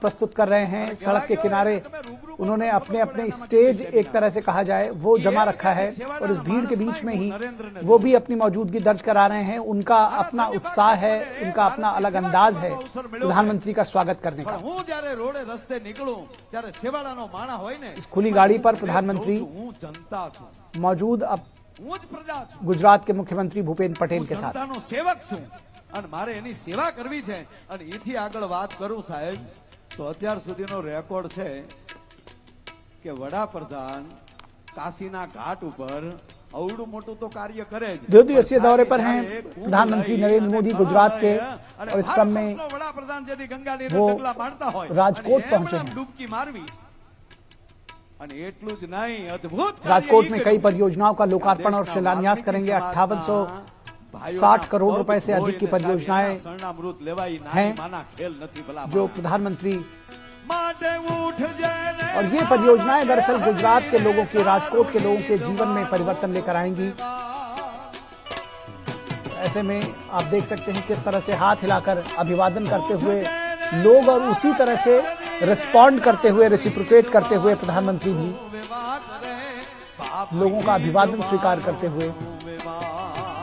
प्रस्तुत कर रहे हैं। सड़क के किनारे उन्होंने अपने अपने स्टेज, एक तरह से कहा जाए, वो जमा रखा है और इस भीड़ के बीच में ही वो भी अपनी मौजूदगी दर्ज करा रहे हैं। उनका अपना उत्साह है, उनका अपना अलग अंदाज है प्रधानमंत्री का स्वागत करने का। इस खुली गाड़ी पर प्रधानमंत्री मौजूद अब गुजरात के मुख्यमंत्री भूपेन्द्र पटेल के साथ। सेवक छूं અને મારે એની સેવા કરવી છે અને એથી આગળ વાત કરું સાહેબ તો અત્યાર સુધીનો રેકોર્ડ છે કે વડાપ્રધાન કાશીના ઘાટ ઉપર અવડું મોટું તો કાર્ય કરે જ। 2 दिवसीय दौरे पर हैं प्रधानमंत्री नरेंद्र मोदी गुजरात के और इस क्रम में વડાપ્રધાન જેથી ગંગા નીર वो ડગલા મારતા હોય राजकोट અને पहुंचे એમણે हैं। ડૂબકી मारवी અને એટલું જ નહીં અદ્ભુત राजकोट में कई परियोजनाओं का लोकार्पण और शिलान्यास करेंगे। 5860 करोड़ रुपए से अधिक की परियोजनाएं हैं जो प्रधानमंत्री, और ये परियोजनाएं दरअसल गुजरात के लोगों के, राजकोट के लोगों के जीवन में परिवर्तन लेकर आएंगी। ऐसे में आप देख सकते हैं किस तरह से हाथ हिलाकर अभिवादन करते हुए लोग और उसी तरह से रिस्पॉन्ड करते हुए, रेसिप्रोकेट करते हुए प्रधानमंत्री भी लोगों का अभिवादन स्वीकार करते हुए,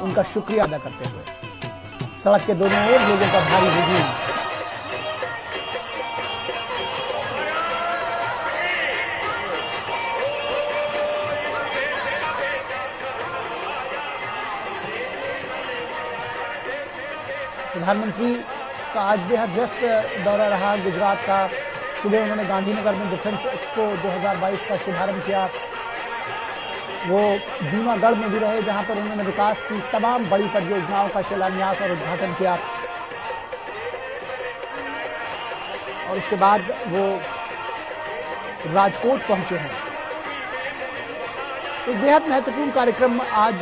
उनका शुक्रिया अदा करते हुए। सड़क के दोनों ओर लोगों का भारी हुजूम। प्रधानमंत्री का आज बेहद व्यस्त दौरा रहा गुजरात का। सुबह उन्होंने गांधीनगर में डिफेंस एक्सपो 2022 का शुभारंभ किया। वो जूनागढ़ में भी रहे जहां पर उन्होंने विकास की तमाम बड़ी परियोजनाओं का शिलान्यास और उद्घाटन किया। और उसके बाद वो राजकोट पहुंचे हैं। एक बेहद महत्वपूर्ण कार्यक्रम आज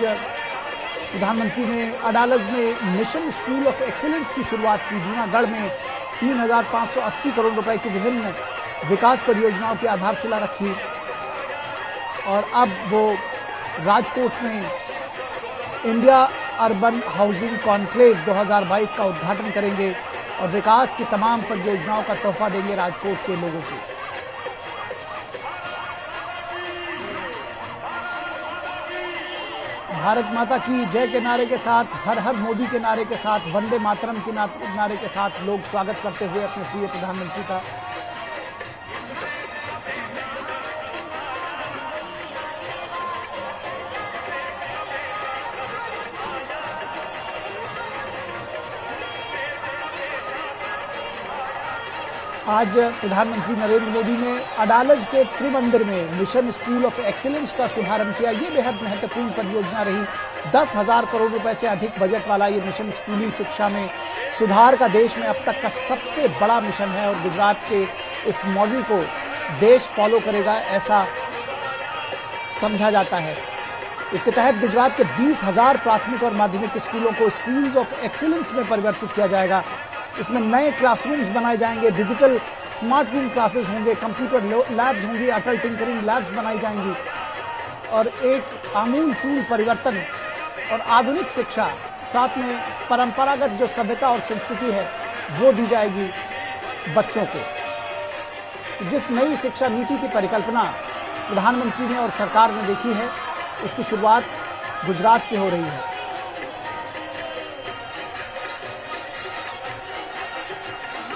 प्रधानमंत्री ने अडालज में मिशन स्कूल ऑफ एक्सीलेंस की शुरुआत की। जूनागढ़ में 3580 करोड़ रुपए की विभिन्न विकास परियोजनाओं की आधारशिला रखी और अब वो राजकोट में इंडिया अर्बन हाउसिंग कॉन्क्लेव 2022 का उद्घाटन करेंगे और विकास की तमाम परियोजनाओं का तोहफा देंगे राजकोट के लोगों को। भारत माता की जय के नारे के साथ, हर हर मोदी के नारे के साथ, वंदे मातरम के नारे के साथ लोग स्वागत करते हुए अपने प्रिय प्रधानमंत्री का। आज प्रधानमंत्री नरेंद्र मोदी ने अडालज के त्रिमंदिर में मिशन स्कूल ऑफ एक्सीलेंस का शुभारंभ किया। ये बेहद महत्वपूर्ण परियोजना रही। 10,000 करोड़ रुपए से अधिक बजट वाला ये मिशन स्कूली शिक्षा में सुधार का देश में अब तक का सबसे बड़ा मिशन है और गुजरात के इस मॉडल को देश फॉलो करेगा, ऐसा समझा जाता है। इसके तहत गुजरात के 20,000 प्राथमिक और माध्यमिक स्कूलों को स्कूल्स ऑफ एक्सीलेंस में परिवर्तित किया जाएगा। इसमें नए क्लासरूम्स बनाए जाएंगे, डिजिटल स्मार्ट रूम क्लासेस होंगे, कंप्यूटर लैब्स होंगी, अटल टिंकरिंग लैब्स बनाई जाएंगी और एक आमूल-चूल परिवर्तन और आधुनिक शिक्षा, साथ में परंपरागत जो सभ्यता और संस्कृति है वो दी जाएगी बच्चों को। जिस नई शिक्षा नीति की परिकल्पना प्रधानमंत्री ने और सरकार ने देखी है, उसकी शुरुआत गुजरात से हो रही है।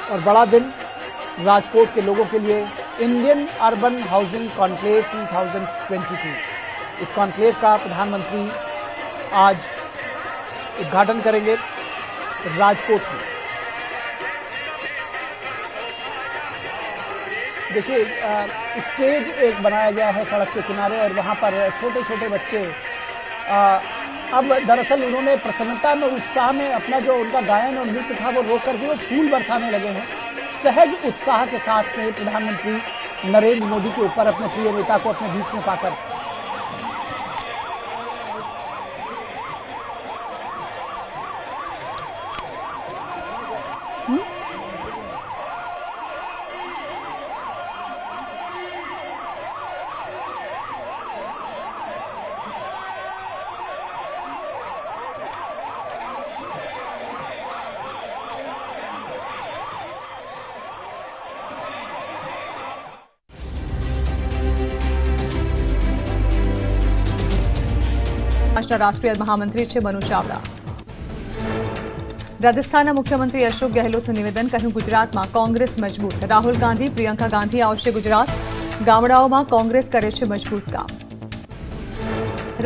और बड़ा दिन राजकोट के लोगों के लिए इंडियन अर्बन हाउसिंग कॉन्क्लेव 2022। इस कॉन्क्लेव का प्रधानमंत्री आज उद्घाटन करेंगे राजकोट में। देखिए, स्टेज एक बनाया गया है सड़क के किनारे और वहां पर छोटे छोटे बच्चे अब दरअसल उन्होंने प्रसन्नता में, उत्साह में अपना जो उनका गायन और नृत्य था वो रोक करके वो फूल बरसाने लगे हैं। सहज उत्साह के साथ में प्रधानमंत्री नरेंद्र मोदी के ऊपर अपने प्रिय नेता को अपने बीच में पाकर રાષ્ટ્રીય મહામંત્રી છે મનુ ચાવડા. રાજસ્થાનના મુખ્યમંત્રી અશોક ગેહલોતનું નિવેદન, કહ્યું ગુજરાતમાં કોંગ્રેસ મજબૂત. રાહુલ ગાંધી, પ્રિયંકા ગાંધી આવશે ગુજરાત. ગામડાઓમાં કોંગ્રેસ કરે છે મજબૂત કામ.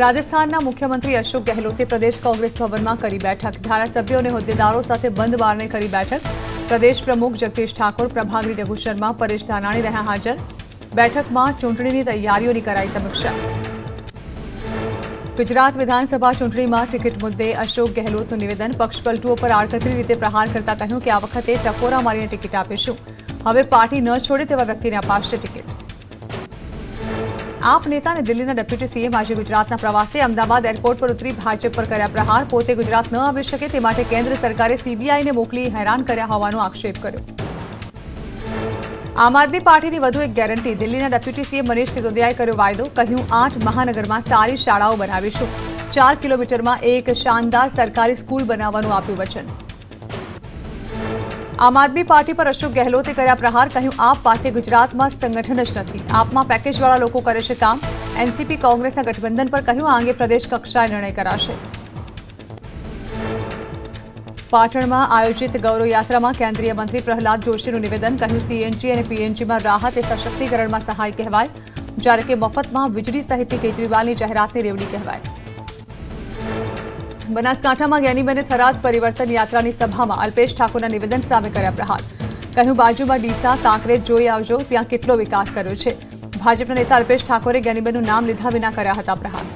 રાજસ્થાનના મુખ્યમંત્રી અશોક ગેહલોતે પ્રદેશ કોંગ્રેસ ભવનમાં કરી બેઠક. ધારાસભ્યો અને હોદ્દેદારો સાથે બંધ બારણે કરી બેઠક. પ્રદેશ પ્રમુખ જગદીશ ઠાકોર, પ્રભારી રઘુ શર્મા, પરેશ ધાનાણી રહ્યા હાજર. બેઠકમાં ચૂંટણીની તૈયારીઓની કરાઈ સમીક્ષા. ગુજરાત વિધાનસભા ચૂંટણીમાં ટિકિટ મુદ્દે અશોક ગેહલોતનું નિવેદન, પક્ષપલટુઓ પર આડકતરી રીતે પ્રહાર કરતા કહ્યું કે આ વખતે ટકોરા મારીને ટિકિટ આપીશું. હવે પાર્ટી ન છોડે તેવા વ્યક્તિને અપાશે ટિકિટ. આપ નેતા અને દિલ્હીના ડેપ્યુટી સીએમ આજે ગુજરાતના પ્રવાસે. અમદાવાદ એરપોર્ટ પર ઉતરી ભાજપ પર કર્યા પ્રહાર. પોતે ગુજરાત ન આવી શકે તે માટે કેન્દ્ર સરકારે સીબીઆઈને મોકલી હેરાન કર્યા હોવાનો આક્ષેપ કર્યો. આમ આદમી પાર્ટીની વધુ એક ગેરંટી. દિલ્હીના ડેપ્યુટી સીએમ મનીષ સિસોદિયાએ કર્યો વાયદો. કહ્યું 8 મહાનગરમાં સારી શાળાઓ બનાવીશું. 4 કિલોમીટરમાં એક શાનદાર સરકારી સ્કૂલ બનાવવાનું આપ્યું વચન. આમ આદમી પાર્ટી પર અશોક ગેહલોતે કર્યા પ્રહાર. કહ્યું આપ પાસે ગુજરાતમાં સંગઠન જ નથી. આપમાં પેકેજવાળા લોકો કરે છે કામ. એનસીપી કોંગ્રેસના ગઠબંધન પર કહ્યું આ અંગે પ્રદેશ કક્ષાએ નિર્ણય કરાશે. પાટણમાં આયોજિત ગૌરવ યાત્રામાં કેન્દ્રીય મંત્રી પ્રહલાદ જોશીનું નિવેદન. કહ્યું સીએનજી અને પીએનજીમાં રાહત એ સશક્તિકરણમાં સહાય કહેવાય, જ્યારે કે મફતમાં વીજળી સહિતની કેજરીવાલની જાહેરાતને રેવડી કહેવાય. બનાસકાંઠામાં જ્ઞાનીબેને થરાદ પરિવર્તન યાત્રાની સભામાં અલ્પેશ ઠાકોરના નિવેદન સામે કર્યા પ્રહાર. કહ્યું બાજુમાં ડીસા, કાંકરેજ જોઈ આવજો, ત્યાં કેટલો વિકાસ કર્યો છે. ભાજપના નેતા અલ્પેશ ઠાકોરે જ્ઞાનીબેનનું નામ લીધા વિના કર્યા હતા પ્રહાર.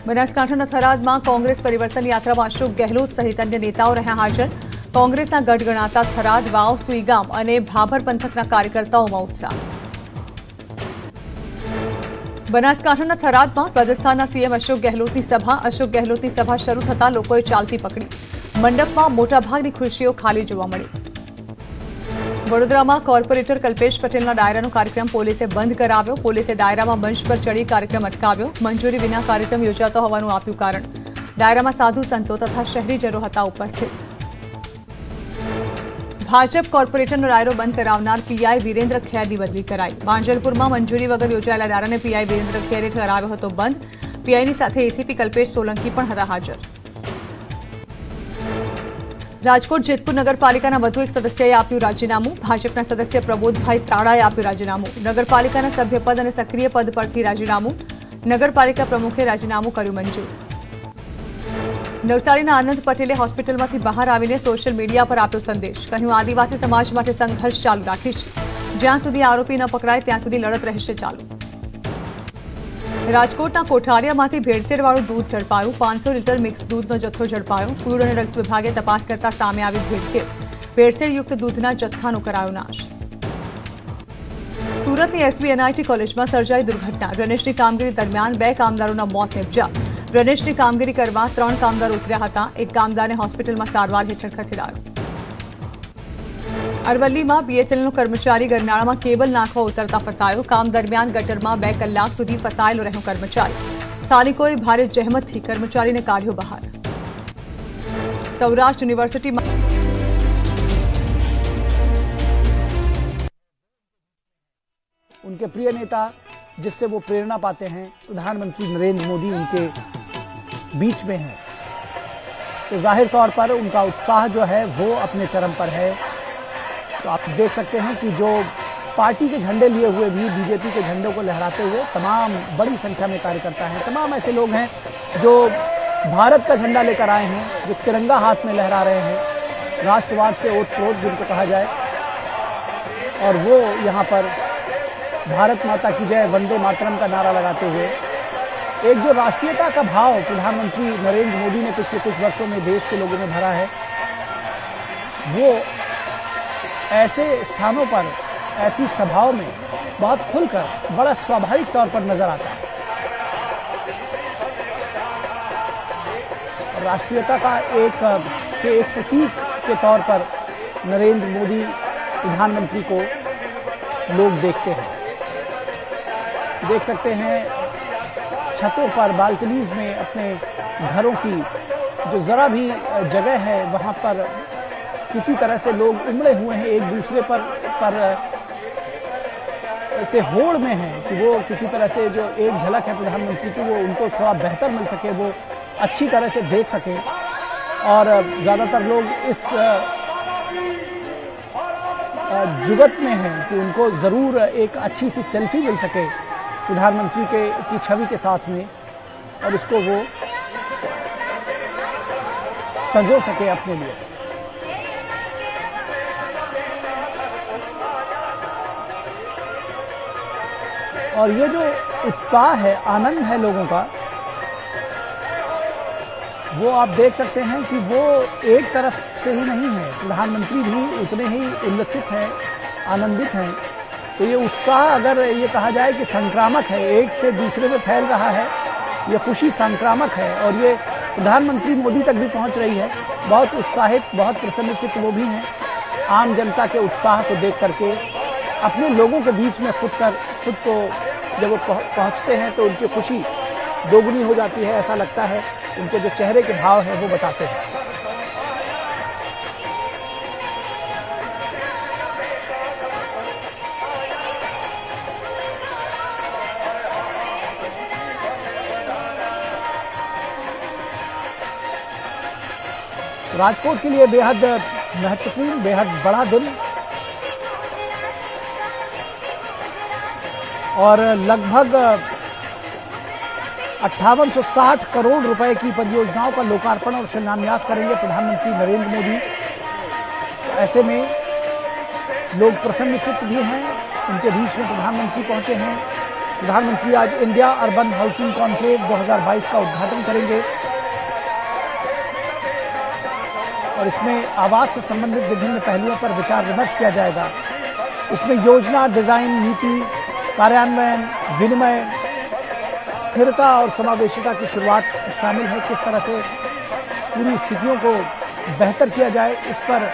બનાસકાંઠાના થરાદમાં કોંગ્રેસ પરિવર્તન યાત્રામાં અશોક ગેહલોત સહિત અન્ય નેતાઓ રહ્યા હાજર. કોંગ્રેસના ગઢ ગણાતા થરાદ, વાવ, સુઈગામ અને ભાભર પંથકના કાર્યકર્તાઓમાં ઉત્સાહ. બનાસકાંઠાના થરાદમાં રાજસ્થાનના સીએમ અશોક ગેહલોતની સભા. અશોક ગેહલોતની સભા શરૂ થતાં લોકોએ ચાલતી પકડી. મંડપમાં મોટાભાગની ખુરશીઓ ખાલી જોવા મળી. વડોદરામાં કોર્પોરેટર કલ્પેશ પટેલના ડાયરાનો કાર્યક્રમ પોલીસે બંધ કરાવ્યો. પોલીસે ડાયરામાં મંચ પર ચડી કાર્યક્રમ અટકાવ્યો. મંજૂરી વિના કાર્યક્રમ યોજાતો હોવાનું આપ્યું કારણ. ડાયરામાં સાધુ સંતો તથા શહેરીજનો હતા ઉપસ્થિત. ભાજપ કોર્પોરેટરનો ડાયરો બંધ કરાવનાર પીઆઈ વિરેન્દ્ર ખેરની બદલી કરાઈ. માંજલપુરમાં મંજૂરી વગર યોજાયેલા ડાયરાને પીઆઈ વિરેન્દ્ર ખેરે કરાવ્યો હતો બંધ. પીઆઈની સાથે એસીપી કલ્પેશ સોલંકી પણ હતા હાજર. રાજકોટ જેતપુર નગરપાલિકાના વધુ એક સદસ્યએ આપ્યું રાજીનામું. ભાજપના સદસ્ય પ્રબોધભાઈ ત્રાડાએ આપ્યું રાજીનામું. નગરપાલિકાના સભ્યપદ અને સક્રિય પદ પરથી રાજીનામું. નગરપાલિકા પ્રમુખે રાજીનામું કર્યું મંજૂર. નવસારીના આનંદ પટેલે હોસ્પિટલમાંથી બહાર આવીને સોશિયલ મીડિયા પર આપ્યો સંદેશ. કહ્યું આદિવાસી સમાજ માટે સંઘર્ષ ચાલુ રાખીશ. જ્યાં સુધી આરોપી ન પકડાય ત્યાં સુધી લડત રહેશે ચાલુ. રાજકોટના કોઠારિયામાંથી ભેળસેળવાળું દૂધ ઝડપાયું. 500 લીટર મિક્સ દૂધનો જથ્થો ઝડપાયો. ફૂડ અને ડ્રગ્સ વિભાગે તપાસ કરતા સામે આવી ભેળસેળ. ભેળસેળયુક્ત દૂધના જથ્થાનો કરાયો નાશ. સુરતની એસબી એનઆઈટી કોલેજમાં સર્જાઈ દુર્ઘટના. ગ્રેનેડની કામગીરી દરમિયાન 2 કામદારોના મોત નિપજ્યા. ગ્રેનેડની કામગીરી કરવા 3 કામદારો ઉતર્યા હતા. એક કામદારને હોસ્પિટલમાં સારવાર હેઠળ ખસેડાયો. અરવલ્લીમાં બીએસએનએલનો કર્મચારી ગરનાળામાં કેબલ નાખવા ઉતરતા ફસાયો. કામ દરમિયાન ગટરમાં 2 કલાક સુધી ફસાયેલો રહ્યો કર્મચારી. સ્થાનિકોએ ભારે જહેમતથી કર્મચારીને કાઢ્યો બહાર. સૌરાષ્ટ્ર યુનિવર્સિટીમાં उनके प्रिय नेता जिससे वो प्रेरणा पाते हैं, प्रधानमंत्री नरेंद्र मोदी उनके बीच में हैं, तो जाहिर तौर पर उनका उत्साह जो है वो अपने चरम पर है. तो आप देख सकते हैं कि जो पार्टी के झंडे लिए हुए भी बीजेपी के झंडों को लहराते हुए तमाम बड़ी संख्या में कार्यकर्ता हैं. तमाम ऐसे लोग हैं जो भारत का झंडा लेकर आए हैं, जो तिरंगा हाथ में लहरा रहे हैं, राष्ट्रवाद से ओतप्रोत जिनको कहा जाए. और वो यहाँ पर भारत माता की जय, वंदे मातरम का नारा लगाते हुए एक जो राष्ट्रीयता का भाव प्रधानमंत्री नरेंद्र मोदी ने पिछले कुछ वर्षों में देश के लोगों में भरा है, वो ऐसे स्थानों पर, ऐसी सभाओं में बहुत खुलकर, बड़ा स्वाभाविक तौर पर नजर आता है. और राष्ट्रीयता का एक प्रतीक के तौर पर नरेंद्र मोदी प्रधानमंत्री को लोग देखते हैं. देख सकते हैं छतों पर, बालकनीज में अपने घरों की जो जरा भी जगह है वहां पर किसी तरह से लोग उमड़े हुए हैं एक दूसरे पर से होड़ में हैं कि वो किसी तरह से जो एक झलक है प्रधानमंत्री की वो उनको थोड़ा बेहतर मिल सके, वो अच्छी तरह से देख सके। और ज़्यादातर लोग इस जुगत में हैं कि उनको ज़रूर एक अच्छी सी सेल्फी मिल सके प्रधानमंत्री की छवि के साथ में, और उसको वो संजो सके अपने लिए। और ये जो उत्साह है, आनंद है लोगों का, वो आप देख सकते हैं कि वो एक तरफ से ही नहीं है, प्रधानमंत्री भी उतने ही उल्लसित हैं, आनंदित हैं। तो ये उत्साह अगर ये कहा जाए कि संक्रामक है, एक से दूसरे में फैल रहा है, ये खुशी संक्रामक है और ये प्रधानमंत्री मोदी तक भी पहुंच रही है। बहुत उत्साहित, बहुत प्रसन्नचित्त वो भी हैं। आम जनता के उत्साह को देख करके अपने लोगों के बीच में खुद को जब वो पहुंचते हैं तो उनकी खुशी दोगुनी हो जाती है, ऐसा लगता है। उनके जो चेहरे के भाव हैं वो बताते हैं। राजकोट के लिए बेहद महत्वपूर्ण, बेहद बड़ा दिन, और लगभग 5860 करोड़ रुपए की परियोजनाओं का लोकार्पण और शिलान्यास करेंगे प्रधानमंत्री नरेंद्र मोदी। ऐसे में लोग प्रसन्नचित्त भी हैं, उनके बीच में प्रधानमंत्री पहुंचे हैं। प्रधानमंत्री आज इंडिया अर्बन हाउसिंग कॉन्क्लेव 2022 का उद्घाटन करेंगे और इसमें आवास से संबंधित विभिन्न पहलुओं पर विचार विमर्श किया जाएगा। इसमें योजना, डिजाइन, नीति, कार्यान्वयन, विनिमय, स्थिरता और समावेशिता की शुरुआत शामिल है। किस तरह से पूरी स्थितियों को बेहतर किया जाए, इस पर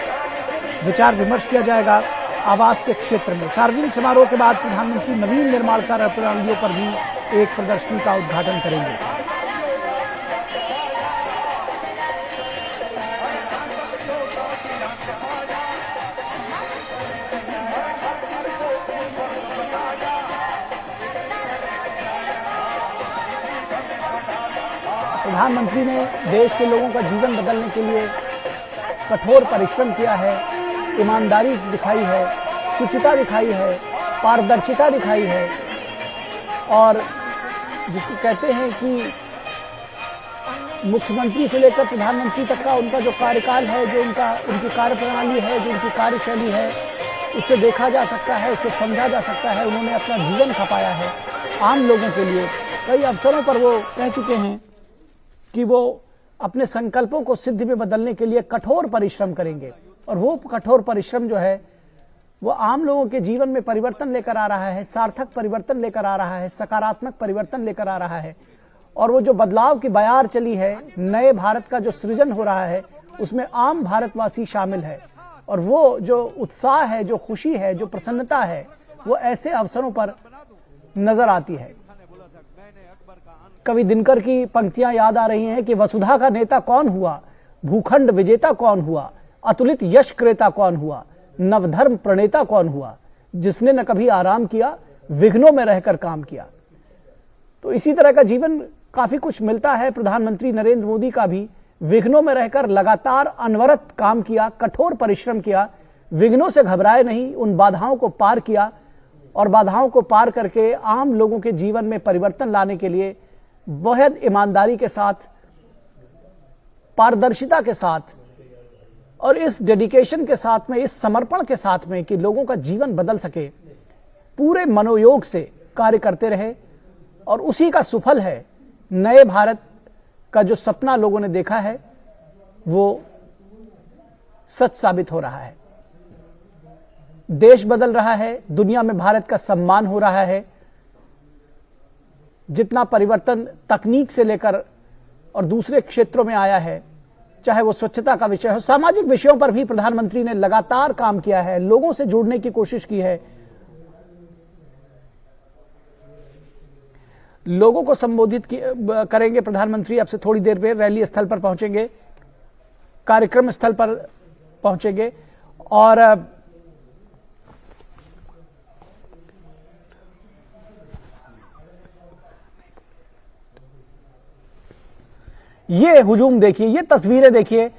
विचार विमर्श किया जाएगा। आवास के क्षेत्र में सार्वजनिक समारोह के बाद प्रधानमंत्री नवीन निर्माण कार्य प्रणालियों पर भी एक प्रदर्शनी का उद्घाटन करेंगे। प्रधानमंत्री ने देश के लोगों का जीवन बदलने के लिए कठोर परिश्रम किया है, ईमानदारी दिखाई है, शुचिता दिखाई है, पारदर्शिता दिखाई है, और जिसको कहते हैं कि मुख्यमंत्री से लेकर प्रधानमंत्री तक का उनका जो कार्यकाल है, जो उनकी कार्यप्रणाली है, जो उनकी कार्यशैली है, उससे देखा जा सकता है, उससे समझा जा सकता है उन्होंने अपना जीवन खपाया है आम लोगों के लिए। कई अवसरों पर वो कह चुके हैं कि वो अपने संकल्पों को सिद्धि में बदलने के लिए कठोर परिश्रम करेंगे, और वो कठोर परिश्रम जो है वो आम लोगों के जीवन में परिवर्तन लेकर आ रहा है, सार्थक परिवर्तन लेकर आ रहा है, सकारात्मक परिवर्तन लेकर आ रहा है। और वो जो बदलाव की बयार चली है, नए भारत का जो सृजन हो रहा है, उसमें आम भारतवासी शामिल है। और वो जो उत्साह है, जो खुशी है, जो प्रसन्नता है, वो ऐसे अवसरों पर नजर आती है। कवि दिनकर की पंक्तियां याद आ रही हैं कि वसुधा का नेता कौन हुआ, भूखंड विजेता कौन हुआ, अतुलित यश क्रेता कौन हुआ, नवधर्म प्रणेता कौन हुआ, जिसने न कभी आराम किया, विघ्नों में रहकर काम किया। तो इसी तरह का जीवन काफी कुछ मिलता है प्रधानमंत्री नरेंद्र मोदी का भी। विघ्नों में रहकर लगातार अनवरत काम किया, कठोर परिश्रम किया, विघ्नों से घबराए नहीं, उन बाधाओं को पार किया, और बाधाओं को पार करके आम लोगों के जीवन में परिवर्तन लाने के लिए बेहद ईमानदारी के साथ, पारदर्शिता के साथ और इस डेडिकेशन के साथ में, इस समर्पण के साथ में कि लोगों का जीवन बदल सके, पूरे मनोयोग से कार्य करते रहे। और उसी का सुफल है नए भारत का जो सपना लोगों ने देखा है वो सच साबित हो रहा है। देश बदल रहा है, दुनिया में भारत का सम्मान हो रहा है। जितना परिवर्तन तकनीक से लेकर और दूसरे क्षेत्रों में आया है, चाहे वो स्वच्छता का विषय हो, सामाजिक विषयों पर भी प्रधानमंत्री ने लगातार काम किया है, लोगों से जुड़ने की कोशिश की है, लोगों को संबोधित करेंगे प्रधानमंत्री। अब से थोड़ी देर में रैली स्थल पर पहुंचेंगे, कार्यक्रम स्थल पर पहुंचेंगे, और ये हुजूम देखिए, ये तस्वीरें देखिए,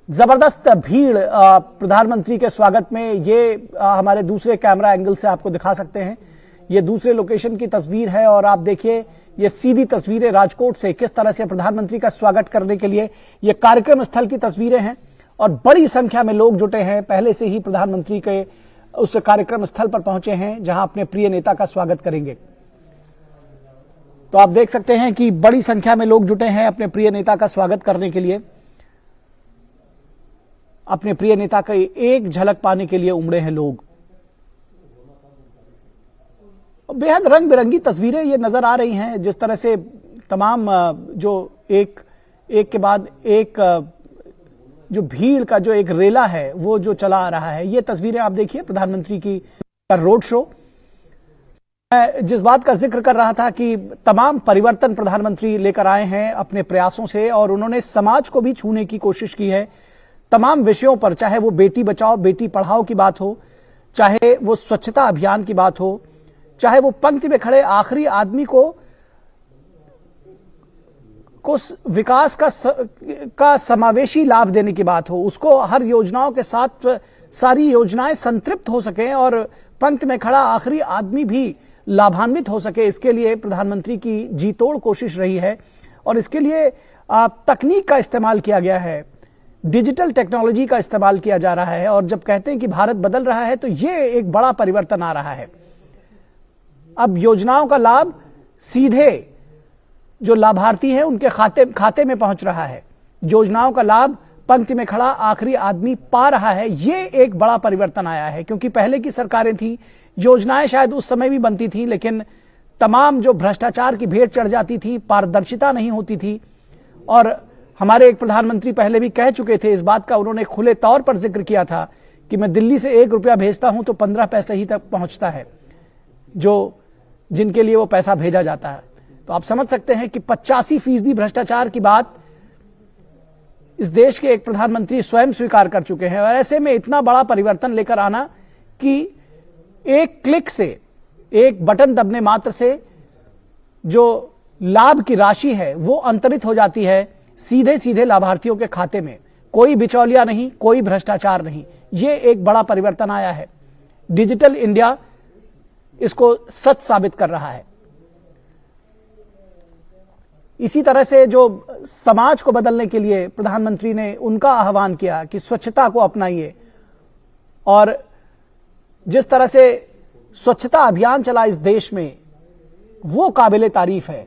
जबरदस्त भीड़ प्रधानमंत्री के स्वागत में। ये हमारे दूसरे कैमरा एंगल से आपको दिखा सकते हैं, ये दूसरे लोकेशन की तस्वीर है और आप देखिए ये सीधी तस्वीरें राजकोट से किस तरह से प्रधानमंत्री का स्वागत करने के लिए ये कार्यक्रम स्थल की तस्वीरें हैं और बड़ी संख्या में लोग जुटे हैं, पहले से ही प्रधानमंत्री के उस कार्यक्रम स्थल पर पहुंचे हैं जहां अपने प्रिय नेता का स्वागत करेंगे। तो आप देख सकते हैं कि बड़ी संख्या में लोग जुटे हैं अपने प्रिय नेता का स्वागत करने के लिए, अपने प्रिय नेता का एक झलक पाने के लिए उमड़े हैं लोग। बेहद रंग बिरंगी तस्वीरें ये नजर आ रही हैं, जिस तरह से तमाम जो एक के बाद एक जो भीड़ का जो एक रेला है वो जो चला आ रहा है। ये तस्वीरें आप देखिए प्रधानमंत्री की रोड शो। मैं जिस बात का जिक्र कर रहा था कि तमाम परिवर्तन प्रधानमंत्री लेकर आए हैं अपने प्रयासों से और उन्होंने समाज को भी छूने की कोशिश की है तमाम विषयों पर, चाहे वो बेटी बचाओ बेटी पढ़ाओ की बात हो, चाहे वो स्वच्छता अभियान की बात हो, चाहे वो पंक्ति में खड़े आखिरी आदमी को विकास का समावेशी लाभ देने की बात हो, उसको हर योजनाओं के साथ सारी योजनाएं संतृप्त हो सके और पंक्ति में खड़ा आखिरी आदमी भी लाभान्वित हो सके। इसके लिए प्रधानमंत्री की जी तोड़ कोशिश रही है और इसके लिए तकनीक का इस्तेमाल किया गया है, डिजिटल टेक्नोलॉजी का इस्तेमाल किया जा रहा है। और जब कहते हैं कि भारत बदल रहा है तो ये एक बड़ा परिवर्तन आ रहा है। अब योजनाओं का लाभ सीधे जो लाभार्थी है उनके खाते में पहुंच रहा है, योजनाओं का लाभ पंक्ति में खड़ा आखिरी आदमी पा रहा है। ये एक बड़ा परिवर्तन आया है, क्योंकि पहले की सरकारें थी, योजनाएं शायद उस समय भी बनती थी लेकिन तमाम जो भ्रष्टाचार की भेंट चढ़ जाती थी, पारदर्शिता नहीं होती थी। और हमारे एक प्रधानमंत्री पहले भी कह चुके थे इस बात का, उन्होंने खुले तौर पर जिक्र किया था कि मैं दिल्ली से 1 रुपया भेजता हूं तो 15 पैसे ही तक पहुंचता है जो जिनके लिए वो पैसा भेजा जाता है। तो आप समझ सकते हैं कि 85% भ्रष्टाचार की बात इस देश के एक प्रधानमंत्री स्वयं स्वीकार कर चुके हैं। और ऐसे में इतना बड़ा परिवर्तन लेकर आना कि एक क्लिक से, एक बटन दबने मात्र से जो लाभ की राशि है वो अंतरित हो जाती है सीधे सीधे लाभार्थियों के खाते में, कोई बिचौलिया नहीं, कोई भ्रष्टाचार नहीं। ये एक बड़ा परिवर्तन आया है। डिजिटल इंडिया इसको सच साबित कर रहा है। इसी तरह से जो समाज को बदलने के लिए प्रधानमंत्री ने उनका आह्वान किया कि स्वच्छता को अपनाइए, और जिस तरह से स्वच्छता अभियान चला इस देश में वो काबिले तारीफ है।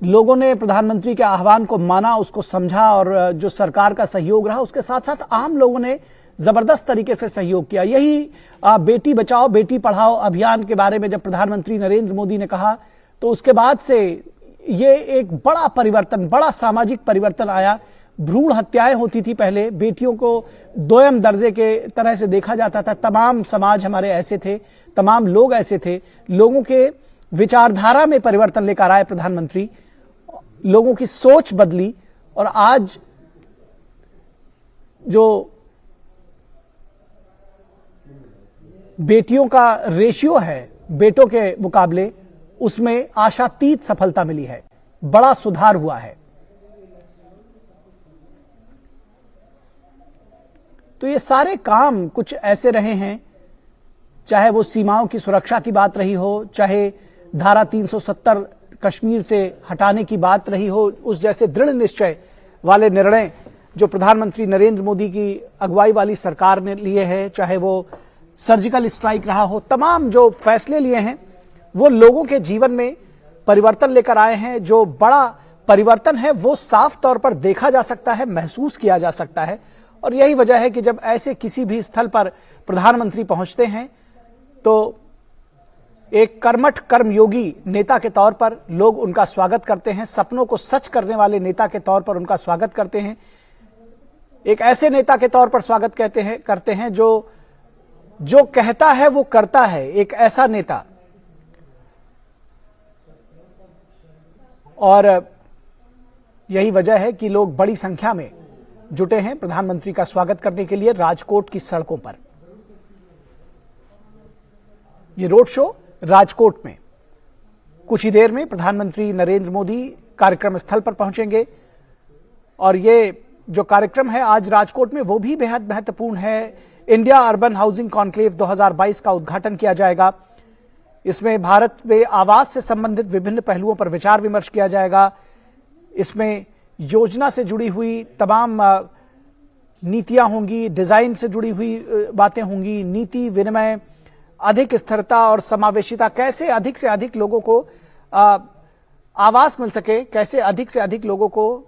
लोगों ने प्रधानमंत्री के आह्वान को माना, उसको समझा और जो सरकार का सहयोग रहा उसके साथ साथ आम लोगों ने जबरदस्त तरीके से सहयोग किया। यही बेटी बचाओ बेटी पढ़ाओ अभियान के बारे में जब प्रधानमंत्री नरेंद्र मोदी ने कहा तो उसके बाद से ये एक बड़ा परिवर्तन, बड़ा सामाजिक परिवर्तन आया। भ्रूण हत्याएं होती थी पहले, बेटियों को दोयम दर्जे के तरह से देखा जाता था। तमाम समाज हमारे ऐसे थे, तमाम लोग ऐसे थे। लोगों के विचारधारा में परिवर्तन लेकर आए प्रधानमंत्री, लोगों की सोच बदली और आज जो बेटियों का रेशियो है बेटों के मुकाबले, उसमें आशातीत सफलता मिली है, बड़ा सुधार हुआ है। तो ये सारे काम कुछ ऐसे रहे हैं, चाहे वो सीमाओं की सुरक्षा की बात रही हो, चाहे धारा 370 कश्मीर से हटाने की बात रही हो, उस जैसे दृढ़ निश्चय वाले निर्णय जो प्रधानमंत्री नरेंद्र मोदी की अगुवाई वाली सरकार ने लिए हैं, चाहे वो सर्जिकल स्ट्राइक रहा हो, तमाम जो फैसले लिए हैं वो लोगों के जीवन में परिवर्तन लेकर आए हैं। जो बड़ा परिवर्तन है वो साफ तौर पर देखा जा सकता है, महसूस किया जा सकता है। और यही वजह है कि जब ऐसे किसी भी स्थल पर प्रधानमंत्री पहुंचते हैं तो एक कर्मठ कर्मयोगी नेता के तौर पर लोग उनका स्वागत करते हैं, सपनों को सच करने वाले नेता के तौर पर उनका स्वागत करते हैं, एक ऐसे नेता के तौर पर स्वागत करते हैं जो कहता है वो करता है, एक ऐसा नेता। और यही वजह है कि लोग बड़ी संख्या में जुटे हैं प्रधानमंत्री का स्वागत करने के लिए राजकोट की सड़कों पर। ये रोड शो राजकोट में कुछ ही देर में प्रधानमंत्री नरेंद्र मोदी कार्यक्रम स्थल पर पहुंचेंगे और ये जो कार्यक्रम है आज राजकोट में वो भी बेहद महत्वपूर्ण है। इंडिया अर्बन हाउसिंग कॉन्क्लेव 2022 का उद्घाटन किया जाएगा। इसमें भारत में आवास से संबंधित विभिन्न पहलुओं पर विचार विमर्श किया जाएगा। इसमें योजना से जुड़ी हुई तमाम नीतियां होंगी, डिजाइन से जुड़ी हुई बातें होंगी, नीति विनिमय, अधिक स्थिरता और समावेशिता, कैसे अधिक से अधिक लोगों को आवास मिल सके, कैसे अधिक से अधिक लोगों को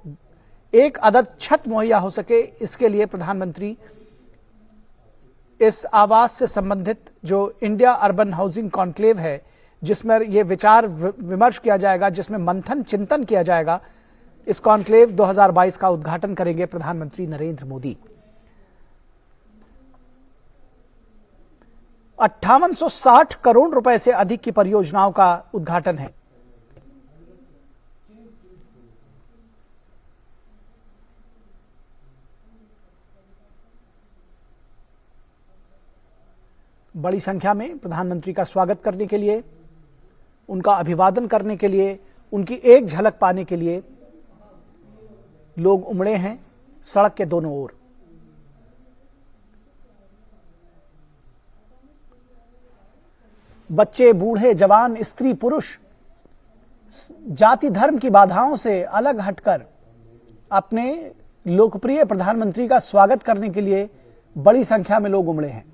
एक अदद छत मुहैया हो सके, इसके लिए प्रधानमंत्री इस आवास से संबंधित जो इंडिया अर्बन हाउसिंग कॉन्क्लेव है, जिसमें ये विचार विमर्श किया जाएगा, जिसमें मंथन चिंतन किया जाएगा, इस कॉन्क्लेव 2022 का उद्घाटन करेंगे प्रधानमंत्री नरेंद्र मोदी। 5860 करोड़ रुपए से अधिक की परियोजनाओं का उद्घाटन है। बड़ी संख्या में प्रधानमंत्री का स्वागत करने के लिए, उनका अभिवादन करने के लिए, उनकी एक झलक पाने के लिए लोग उमड़े हैं सड़क के दोनों ओर। बच्चे, बूढ़े, जवान, स्त्री, पुरुष जाति धर्म की बाधाओं से अलग हटकर अपने लोकप्रिय प्रधानमंत्री का स्वागत करने के लिए बड़ी संख्या में लोग उमड़े हैं।